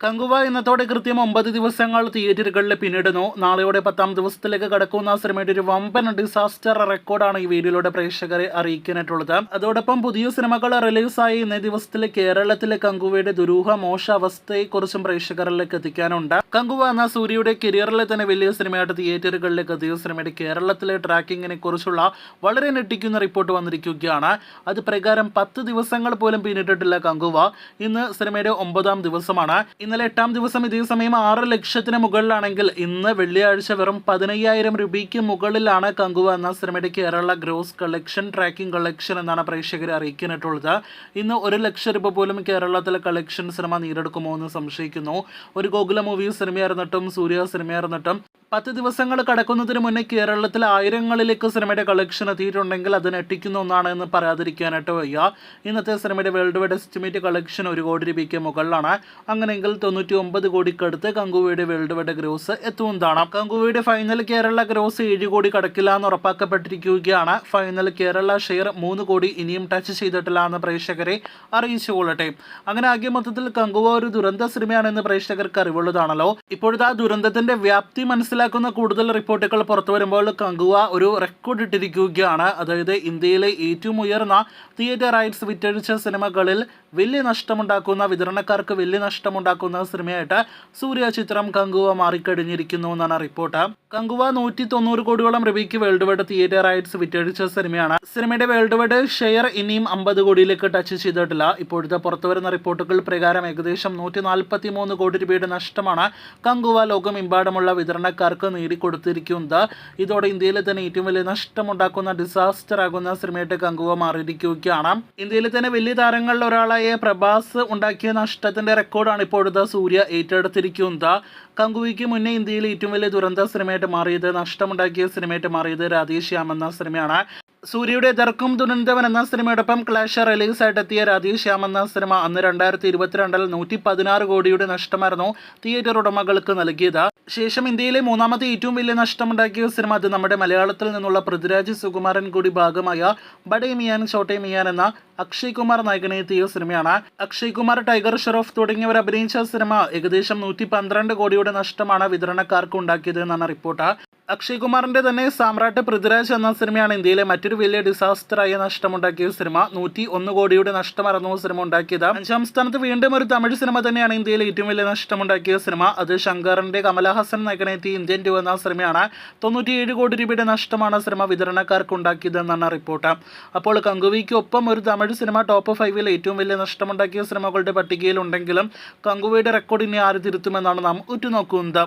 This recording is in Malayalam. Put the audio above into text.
കങ്കുവ ഇന്നത്തോടെ കൃത്യം 9 ദിവസങ്ങൾ തിയേറ്ററുകളിൽ പിന്നിടുന്നു. നാളെയോടെ 10ാം ദിവസത്തിലേക്ക് കടക്കുന്ന സിനിമയുടെ ഒരു വമ്പൻ ഡിസാസ്റ്റർ റെക്കോർഡാണ് ഈ വീഡിയോയിലൂടെ പ്രേക്ഷകരെ അറിയിക്കാനായിട്ടുള്ളത്. അതോടൊപ്പം പുതിയ സിനിമകൾ റിലീസായി ഇന്നേ ദിവസത്തിൽ കേരളത്തിലെ കങ്കുവയുടെ ദുരൂഹ മോശ അവസ്ഥയെക്കുറിച്ചും പ്രേക്ഷകരിലേക്ക് എത്തിക്കാനുണ്ട്. കങ്കുവ എന്ന സൂര്യയുടെ കരിയറിലെ തന്നെ വലിയ സിനിമയായിട്ട് തിയേറ്ററുകളിലേക്ക് എത്തിയ സിനിമയുടെ കേരളത്തിലെ ട്രാക്കിങ്ങിനെ കുറിച്ചുള്ള വളരെ ഞെട്ടിക്കുന്ന റിപ്പോർട്ട് വന്നിരിക്കുകയാണ്. അത് പ്രകാരം 10 ദിവസങ്ങൾ പോലും പിന്നിട്ടിട്ടില്ല കങ്കുവ. ഇന്ന് സിനിമയുടെ 9ാം ദിവസമാണ്. ഇന്നലെ 8ാം ദിവസം ഇതേ സമയം 6 ലക്ഷത്തിന് മുകളിലാണെങ്കിൽ ഇന്ന് വെള്ളിയാഴ്ച വെറും 15,000 രൂപയ്ക്ക് മുകളിലാണ് കങ്കുവ എന്ന സിനിമയുടെ Kerala gross collection tracking collection എന്നാണ് പ്രേക്ഷകരെ അറിയിക്കാനായിട്ടുള്ളത്. ഇന്ന് 1 ലക്ഷം രൂപ പോലും കേരളത്തിലെ കളക്ഷൻ സിനിമ നേടിയെടുക്കുമോ എന്ന് സംശയിക്കുന്നു. ഒരു ഗോകുല മൂവി സിനിമയായിരുന്നിട്ടും സൂര്യ സിനിമയായിരുന്നിട്ടും 10 ദിവസങ്ങൾ കടക്കുന്നതിന് മുന്നേ കേരളത്തിൽ ആയിരങ്ങളിലേക്ക് സിനിമയുടെ കളക്ഷൻ എത്തിയിട്ടുണ്ടെങ്കിൽ അത് ഞെട്ടിക്കുന്ന ഒന്നാണ് എന്ന് പറയാതിരിക്കാനായിട്ട് വയ്യ. ഇന്നത്തെ സിനിമയുടെ വേൾഡ് വൈഡ് എസ്റ്റിമേറ്റ് കളക്ഷൻ 1 കോടി രൂപയ്ക്ക് മുകളിലാണ്. അങ്ങനെയെങ്കിൽ 99 കോടിക്കടുത്ത് കങ്കുവയുടെ വേൾഡ് വൈഡ് ഗ്രോസ് എത്തുന്നതാണ്. കങ്കുവയുടെ ഫൈനൽ കേരള ഗ്രോസ് 7 കോടി കടക്കില്ല എന്ന് ഉറപ്പാക്കപ്പെട്ടിരിക്കുകയാണ്. ഫൈനൽ കേരള ഷെയർ 3 കോടി ഇനിയും ടച്ച് ചെയ്തിട്ടില്ല എന്ന് പ്രേക്ഷകരെ അറിയിച്ചുകൊള്ളട്ടെ. അങ്ങനെ ആകെ മൊത്തത്തിൽ കങ്കുവ ഒരു ദുരന്ത സിനിമയാണെന്ന് പ്രേക്ഷകർക്ക് അറിവുള്ളതാണല്ലോ. ഇപ്പോഴത്തെ ആ ദുരന്തത്തിന്റെ വ്യാപ്തി മനസ്സിലാക്കുന്ന കൂടുതൽ റിപ്പോർട്ടുകൾ പുറത്തു വരുമ്പോൾ കങ്കുവ ഒരു റെക്കോർഡ് ഇട്ടിരിക്കുകയാണ്. അതായത് ഇന്ത്യയിലെ ഏറ്റവും ഉയർന്ന തിയേറ്റർ റൈറ്റ്സ് വിറ്റഴിച്ച സിനിമകളിൽ വലിയ നഷ്ടമുണ്ടാക്കുന്ന, വിതരണക്കാർക്ക് വലിയ നഷ്ടമുണ്ടാക്കുന്ന സിനിമയായിട്ട് സൂര്യ ചിത്രം കങ്കുവ മാറിക്കഴിഞ്ഞിരിക്കുന്നു എന്നാണ് റിപ്പോർട്ട്. കങ്കുവ 190 കോടിയോളം രൂപയ്ക്ക് വേൾഡ് വൈഡ് തിയേറ്റർ റൈറ്റ്സ് വിറ്റഴിച്ച സിനിമയാണ്. സിനിമയുടെ വേൾഡ് വൈഡ് ഷെയർ ഇനിയും 50 കോടിയിലേക്ക് ടച്ച് ചെയ്തിട്ടില്ല. ഇപ്പോഴത്തെ പുറത്തുവരുന്ന റിപ്പോർട്ടുകൾ പ്രകാരം ഏകദേശം 143 കോടി രൂപയുടെ നഷ്ടമാണ് കങ്കുവ ലോകമെമ്പാടുമുള്ള വിതരണക്കാർക്ക് നേടിക്കൊടുത്തിരിക്കുന്നത്. ഇതോടെ ഇന്ത്യയിലെ തന്നെ ഏറ്റവും വലിയ നഷ്ടമുണ്ടാക്കുന്ന ഡിസാസ്റ്റർ ആകുന്ന സിനിമയായിട്ട് കങ്കുവ മാറിയിരിക്കുകയാണ്. ഇന്ത്യയിലെ തന്നെ വലിയ താരങ്ങളിൽ ഒരാളായ പ്രഭാസ് ഉണ്ടാക്കിയ നഷ്ടത്തിന്റെ റെക്കോർഡാണ് ഇപ്പോഴത്തെ സൂര്യ ഏറ്റെടുത്തിരിക്കുന്നത്. കങ്കുവയ്ക്ക് മുന്നേ ഇന്ത്യയിലെ ഏറ്റവും വലിയ ദുരന്ത സിനിമയായിട്ട് മാറിയത്, നഷ്ടമുണ്ടാക്കിയ സിനിമയായിട്ട് മാറിയത് രാധേശ്യാം എന്ന സിനിമയാണ്. സൂര്യയുടെ ദർക്കും ദുരന്തവൻ എന്ന സിനിമയോടൊപ്പം ക്ലാഷ് റിലീസായിട്ട് എത്തിയ രാധേശ്യാം എന്ന സിനിമ അന്ന് 2022 116 കോടിയുടെ നഷ്ടമായിരുന്നു തിയേറ്റർ ഉടമകൾക്ക് നൽകിയത്. ശേഷം ഇന്ത്യയിലെ 3ാമത്തെ ഏറ്റവും വലിയ നഷ്ടമുണ്ടാക്കിയ സിനിമ, അത് നമ്മുടെ മലയാളത്തിൽ നിന്നുള്ള പൃഥ്വിരാജ് സുകുമാരൻ കൂടി ഭാഗമായ ബഡേ മിയാൻ ചോട്ടെ മിയാൻ എന്ന അക്ഷയ് കുമാർ നായകനെത്തിയ സിനിമയാണ്. അക്ഷയ് കുമാർ, ടൈഗർ ഷെറോഫ് തുടങ്ങിയവർ അഭിനയിച്ച സിനിമ ഏകദേശം 112 കോടിയുടെ നഷ്ടമാണ് വിതരണക്കാർക്ക് ഉണ്ടാക്കിയത് എന്നാണ് റിപ്പോർട്ട്. അക്ഷയ് കുമാറിന്റെ തന്നെ സാമ്രാട്ട് പൃഥ്വിരാജ് എന്ന സിനിമയാണ് ഇന്ത്യയിലെ മറ്റൊരു വലിയ ഡിസാസ്റ്ററായ നഷ്ടമുണ്ടാക്കിയ സിനിമ. 101 കോടിയുടെ നഷ്ടമായിരുന്നു സിനിമ ഉണ്ടാക്കിയത്. 5ാം സ്ഥാനത്ത് വീണ്ടും ഒരു തമിഴ് സിനിമ തന്നെയാണ് ഇന്ത്യയിലെ ഏറ്റവും വലിയ നഷ്ടമുണ്ടാക്കിയ സിനിമ. അത് ശങ്കറിന്റെ കമലഹാസൻ നായകനെത്തി ഇന്ത്യൻ 2 എന്ന സിനിമയാണ്. 97 കോടി രൂപയുടെ നഷ്ടമാണ് സിനിമ വിതരണക്കാർക്ക് ഉണ്ടാക്കിയത് എന്നാണ് റിപ്പോർട്ട്. അപ്പോൾ കങ്കുവയ്ക്ക് ഒപ്പം ഒരു തമിഴ് സിനിമ ടോപ്പ് 5-ൽ ഏറ്റവും വലിയ നഷ്ടമുണ്ടാക്കിയ സിനിമകളുടെ പട്ടികയിൽ ഉണ്ടെങ്കിലും കങ്കുവയുടെ റെക്കോർഡ് ഇനി ആര് തിരുത്തുമെന്നാണ് നാം ഉറ്റുനോക്കുന്നത്.